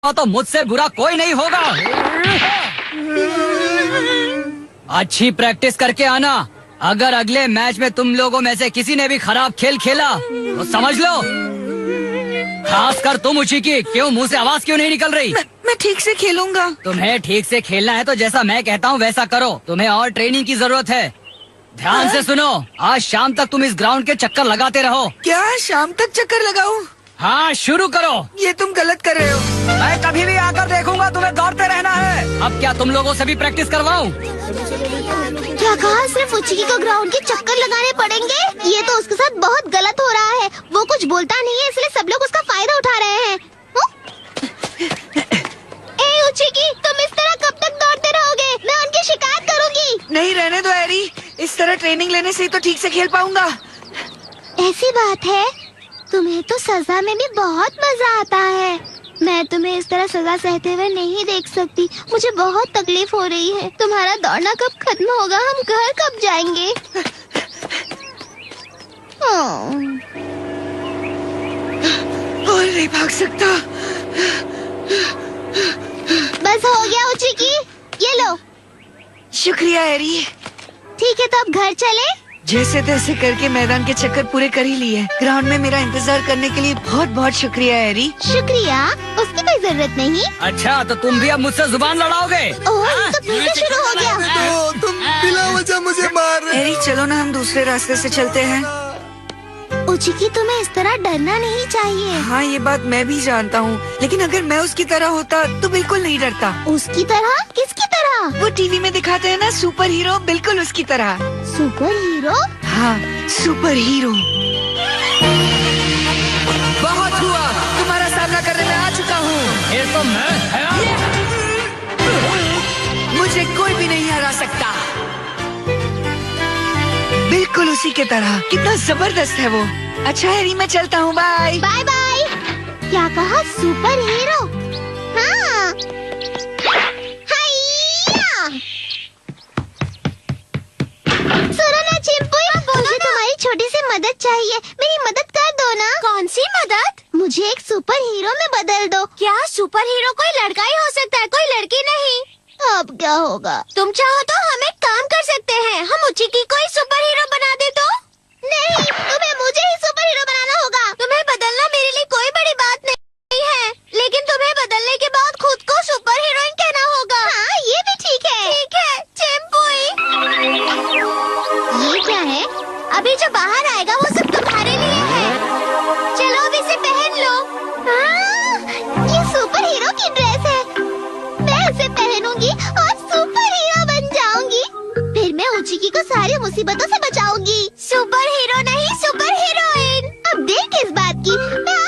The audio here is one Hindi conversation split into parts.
तो मुझसे बुरा कोई नहीं होगा। अच्छी प्रैक्टिस करके आना। अगर अगले मैच में तुम लोगों में से किसी ने भी खराब खेल खेला तो समझ लो, खासकर तुम उचिकी, क्यों मुंह से आवाज क्यों नहीं निकल रही? मैं ठीक से खेलूंगा। तुम्हें ठीक से खेलना है तो जैसा मैं कहता हूँ वैसा करो। तुम्हें और ट्रेनिंग की जरूरत है। ध्यान से सुनो, आज शाम तक तुम इस ग्राउंड के चक्कर लगाते रहो। क्या शाम तक चक्कर लगाऊं? हाँ, शुरू करो। ये तुम गलत कर रहे हो। मैं कभी भी आकर देखूंगा, तुम्हें दौड़ते रहना है। अब क्या तुम लोगों से भी प्रैक्टिस करवाऊं? क्या कहा? सिर्फ उचिकी को ग्राउंड के चक्कर लगाने पड़ेंगे? ये तो उसके साथ बहुत गलत हो रहा है। वो कुछ बोलता नहीं है, इसलिए सब लोग उसका फायदा उठा रहे हैं। ए उचिकी, तुम इस तरह कब तक दौड़ते रहोगे? मैं उनकी शिकायत करूंगी। नहीं, रहने दो एरी। इस तरह ट्रेनिंग लेने से ही तो ठीक से खेल पाऊंगा। ऐसी बात है? तुम्हें तो सजा में भी बहुत मजा आता है। मैं तुम्हें इस तरह सजा सहते हुए नहीं देख सकती। मुझे बहुत तकलीफ हो रही है। तुम्हारा दौड़ना कब खत्म होगा? हम घर कब जाएंगे? और नहीं भाग सकता। बस हो गया उचिकी, ये लो। शुक्रिया एरी। ठीक है, तो अब घर चले? जैसे तैसे करके मैदान के चक्कर पूरे कर ही लिए। ग्राउंड में मेरा इंतजार करने के लिए बहुत बहुत शुक्रिया एरी। शुक्रिया? उसकी कोई जरूरत नहीं। अच्छा, तो तुम भी अब मुझसे जुबान लड़ाओगे? ओह, तो फिर से शुरू हो गया। तो तुम बिना वजह मुझे मार रहे। एरी, चलो ना हम दूसरे रास्ते से चलते हैं। उचिकी, तुम्हें इस तरह डरना नहीं चाहिए। हाँ, ये बात मैं भी जानता हूँ, लेकिन अगर मैं उसकी तरह होता तो बिल्कुल नहीं डरता। उसकी तरह? किसकी तरह? वो टीवी में दिखाते हैं ना, सुपर हीरो, बिल्कुल उसकी तरह। Super hero? हाँ, सुपर हीरो। बहुत हुआ, तुम्हारा सामना करने में आ चुका हूँ। ये तो मैं मुझे कोई भी नहीं हरा सकता। बिल्कुल उसी के तरह। कितना जबरदस्त है वो। अच्छा हैरी, मैं चलता हूँ। Bye bye bye. क्या कहा? Super hero? हाँ। हाइया! सुनो ना चिंपू, मुझे तुम्हारी छोटी सी मदद चाहिए। मेरी मदद कर दो ना। कौन सी मदद? मुझे एक सुपर हीरो में बदल दो। क्या सुपर हीरो कोई लड़का ही हो सकता है, कोई लड़की नहीं? अब क्या होगा? तुम चाहो तो हम एक काम कर सकते हैं। हम उचिकी को ही सुपर हीरो बना दे तो? नहीं, तुम्हें मुझे ही सुपर हीरो बनाना होगा। तुम्हें बदलना मेरे लिए कोई बड़ी बात नहीं है, लेकिन तुम्हें बदलने के बाद खुद को सुपर हीरोइन कहना होगा। हाँ, ये भी ठीक है। ठीक है, चिंपुई। ये क्या है? अभी जो बाहर आएगा वो सब तुम्हारे लिए है। चलो अब इसे पहन लो। हाँ, ये सुपर हीरो की ड्रेस है। मैं इसे पहनूंगी और सुपर हीरो बन जाऊंगी। फिर मैं उचिकी को सारी मुसीबतों से बचाऊंगी। सुपर हीरो नहीं, सुपर हीरोइन। अब देर किस बात की? मैं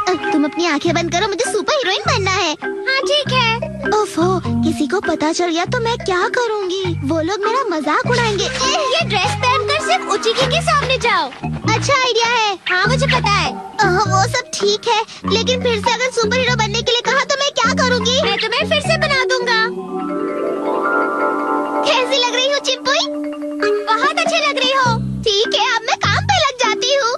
अब तुम अपनी आंखें बंद करो, मुझे सुपर हीरोइन बनना है। हाँ ठीक है। ओफो, किसी को पता चल गया तो मैं क्या करूंगी? वो लोग मेरा मजाक उड़ाएंगे। ये ड्रेस पहनकर सिर्फ उचिकी के सामने जाओ। अच्छा आइडिया है। हाँ मुझे पता है। वो सब ठीक है, लेकिन फिर से अगर सुपर हीरो बनने के लिए कहा तो मैं क्या करूंगी? मैं तुम्हें फिर से बना दूंगा। कैसी लग रही हूँ चिंपुई? बहुत अच्छी लग रही हो। ठीक है, अब मैं काम पे लग जाती हूँ।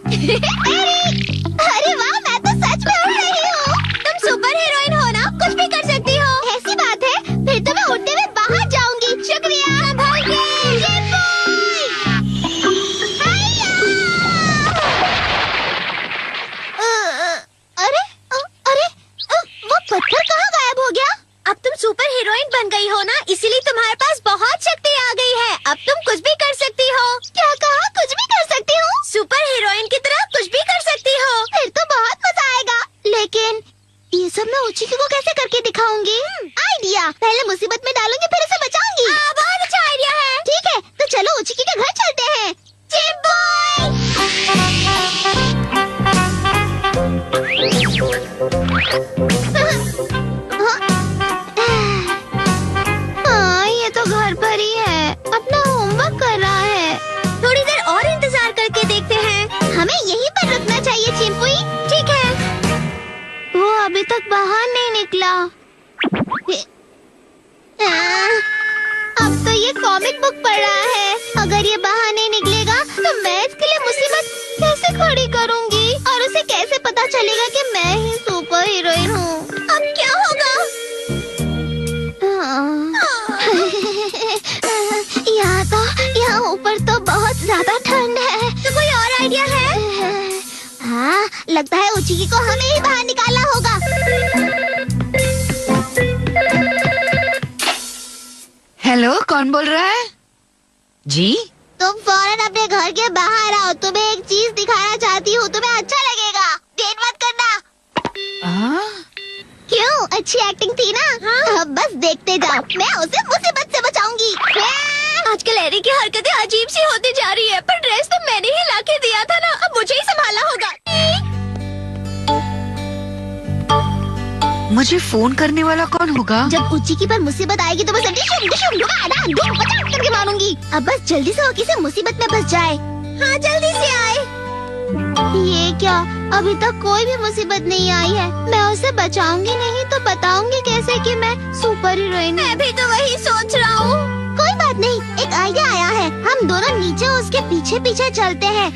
अरे वाह, मैं तो सच में उड़ रही हूँ। तुम सुपर हीरोइन हो ना, कुछ भी कर सकती हो। ऐसी बात है? फिर तो मैं उड़ते हुए बाहर जाऊंगी। शुक्रिया। संभल के। अरे वो पत्थर कहाँ गायब हो गया? अब तुम सुपर हीरोइन बन गई हो ना, इसीलिए तुम्हारे पास बहुत शक्ति आ गई है। अब तुम कुछ भी कर सकती हो। क्या कहा? कुछ भी कर सकती हूँ? सुपर हीरोइन की तरह कुछ भी कर सकती हो। फिर तो बहुत मजा आएगा। लेकिन ये सब मैं उचिकी को कैसे करके दिखाऊंगी? आइडिया, पहले मुसीबत में डालूंगी फिर उसे बचाऊंगी। बहुत अच्छा आइडिया है। ठीक है, तो चलो उचिकी के घर चलते हैं। हाँ, ये तो घर पर ही है, अपना होमवर्क कर रहा है। थोड़ी देर और इंतजार करके देखते हैं। हमें यहीं पर रुकना चाहिए चिंपुई। ठीक है। वो अभी तक बाहर नहीं निकला। अब तो ये कॉमिक बुक पढ़ रहा है। अगर ये बाहर नहीं निकलेगा तो मैं इसके लिए मुसीबत कैसे खड़ी करूँगी और उसे कैसे पता चलेगा कि मैं ही सुपर हीरोइन हूँ। अब क्या होगा? यहाँ ऊपर तो बहुत ज्यादा ठंड है। तो कोई और आइडिया है? हाँ, लगता है उचिकी को हमें ही बाहर निकालना होगा। हेलो, कौन बोल रहा है? जी? तुम फौरन अपने घर के बाहर आओ। तुम्हें एक चीज दिखाना चाहती हूँ, तुम्हें अच्छा लगेगा। देर मत करना। क्यों? अच्छी एक्टिंग थी ना? हाँ। अब बस देखते जाओ, मैं उसे मुसीबत से बचाऊंगी। आजकल एरी की हरकतें अजीब सी होती जा रही है, पर ड्रेस तो मैंने ही लाके दिया था ना, अब मुझे ही संभालना होगा। मुझे फोन करने वाला कौन होगा? जब उचिकी पर मुसीबत आएगी तो मैं करके मारूंगी। अब बस जल्दी से वो किसी मुसीबत में फंस जाए। हाँ, जल्दी से आए। ये क्या? अभी तक कोई भी मुसीबत नहीं आई है। मैं उसे बचाऊंगी नहीं तो बताऊंगी कैसे कि मैं सुपर हीरोइन। मैं भी तो वही सोच रहा हूँ। कोई बात नहीं, एक आइडिया आया है। हम दोनों नीचे उसके पीछे पीछे चलते हैं।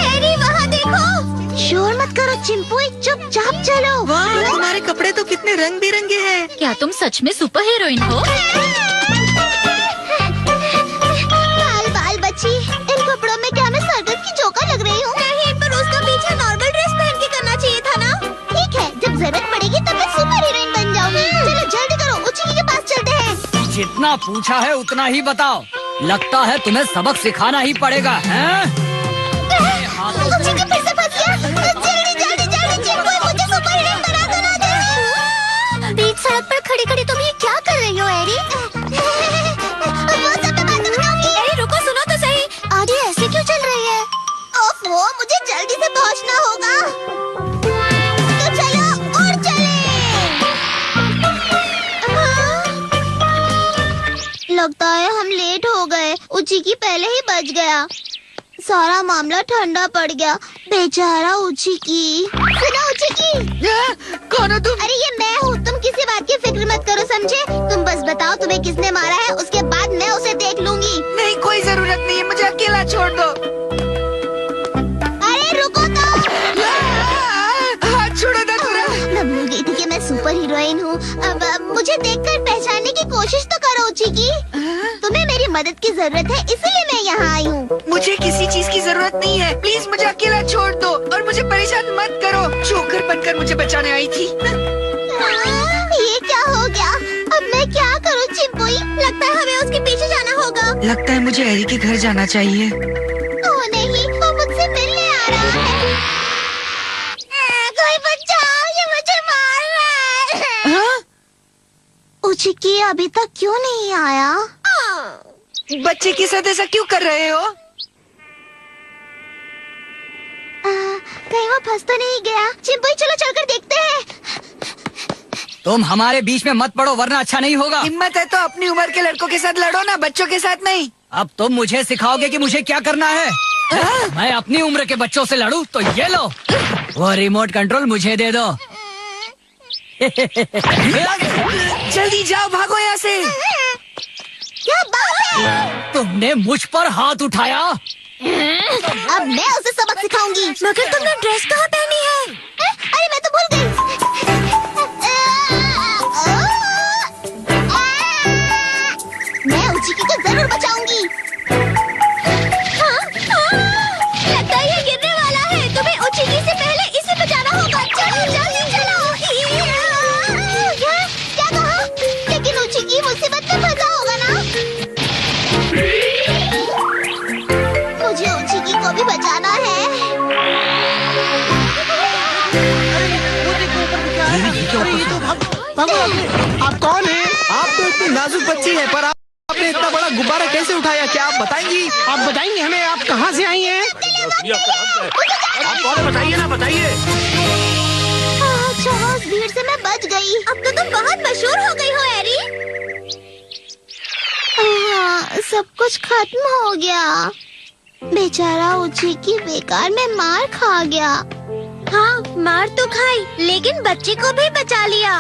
एरी, वहाँ देखो। शोर मत करो चिंपुई, चुपचाप चलो। वाह, तुम्हारे कपड़े तो कितने रंग बिरंगे हैं। क्या तुम सच में सुपर हीरोइन हो? बाल बच्ची, इन कपड़ों में क्या मैं सर्कस की जोकर लग रही हूँ? नहीं, पर उसका पीछे नॉर्मल ड्रेस पहन के करना चाहिए था ना। ठीक है, जब जरूरत पड़ेगी तब मैं सुपर हीरोइन बन जाऊंगी। चलो जल्दी करो, उचिकी के पास चलते हैं। जितना पूछा है उतना ही बताओ। लगता है तुम्हें सबक सिखाना ही पड़ेगा, हैं? उचिकी फिर से फंस गया। जल्दी जल्दी जल्दी चिंपुई, मुझे सुपर हीरोइन बना दो ना। बीच सड़क पर खड़ी खड़ी तुम ये क्या कर रही हो एरी? वो सब मैं बात बताऊंगी। एरी रुको, सुनो तो सही। आगे ऐसे क्यों चल रही है? ओफो, मुझे जल्दी से पहुंचना होगा। तो चलो और चले। लगता है हम लेट हो गए। उचिकी पहले ही बच गया। सारा मामला ठंडा पड़ गया। बेचारा उचिकी। सुनो उचिकी। कौन हो तुम? अरे ये मैं हूँ, तुम किसी बात की फिक्र मत करो, समझे? तुम बस बताओ तुम्हें किसने मारा है, उसके बाद मैं उसे देख लूंगी। नहीं, कोई जरूरत नहीं है, मुझे अकेला छोड़ दो। अरे रुको तो। हाथ छोड़ो ना तुरा। मैं भूल गई थी कि मैं सुपर हीरोइन हूँ। अब मुझे देखकर पहचानने की कोशिश तो करो उचिकी। तुम्हें मेरी मदद की जरूरत है, इसलिए मैं यहाँ आई हूँ। मुझे किसी चीज की जरूरत नहीं है। प्लीज मुझे अकेला छोड़ दो और मुझे परेशान मत करो। जोकर बनकर मुझे बचाने आई थी। ये क्या हो गया? अब मैं क्या करूँ चिंपुई? लगता है हमें उसके पीछे जाना होगा। लगता है मुझे एरी के घर जाना चाहिए। ओह नहीं, वो मुझसे मिलने आ रहा है। कोई बचाओ, ये मुझे मार रहा है। उचिकी अभी तक क्यों नहीं आया? बच्चे के साथ ऐसा क्यों कर रहे हो? कहीं वो फंस तो नहीं गया? चिंपुई चलो चलकर देखते हैं। तुम हमारे बीच में मत पड़ो वरना अच्छा नहीं होगा। हिम्मत है तो अपनी उम्र के लड़कों के साथ लड़ो ना, बच्चों के साथ नहीं। अब तुम मुझे सिखाओगे कि मुझे क्या करना है? मैं अपनी उम्र के बच्चों से लड़ूं तो ये लो, वो रिमोट कंट्रोल मुझे दे दो। जल्दी जाओ, भागो यहाँ से। क्या बात है? तुमने मुझ पर हाथ उठाया। अब मैं उसे सबक सिखाऊंगी। मगर तुमने ड्रेस कहाँ पहनी है? अरे मैं तो भूल गई। मैं उचिकी को जरूर बचाऊंगी। लगता है ये गिरने वाला है। तुम्हें उचिकी से पहले इसे बचाना होगा। चलो जल्दी चलो। क्या कहा? लेकिन उचिकी मुसीबत में फंसा होगा ना? मुझे उचिकी को भी बचाना है। आप कौन हैं? आप तो इतनी नाजुक बच्ची हैं, पर आपने इतना बड़ा गुब्बारा कैसे उठाया? क्या आप बताएंगी? आप बताएंगे हमें, आप कहाँ से आई हैं? आप कौन है? बताइए ना, बताइए। अच्छा, उस भीड़ से मैं बच गई। अब तो तुम बहुत मशहूर हो गई हो एरी। सब कुछ खत्म हो गया। बेचारा उचिकी बेकार में मार खा गया। हाँ, मार तो खाई लेकिन बच्चे को भी बचा लिया।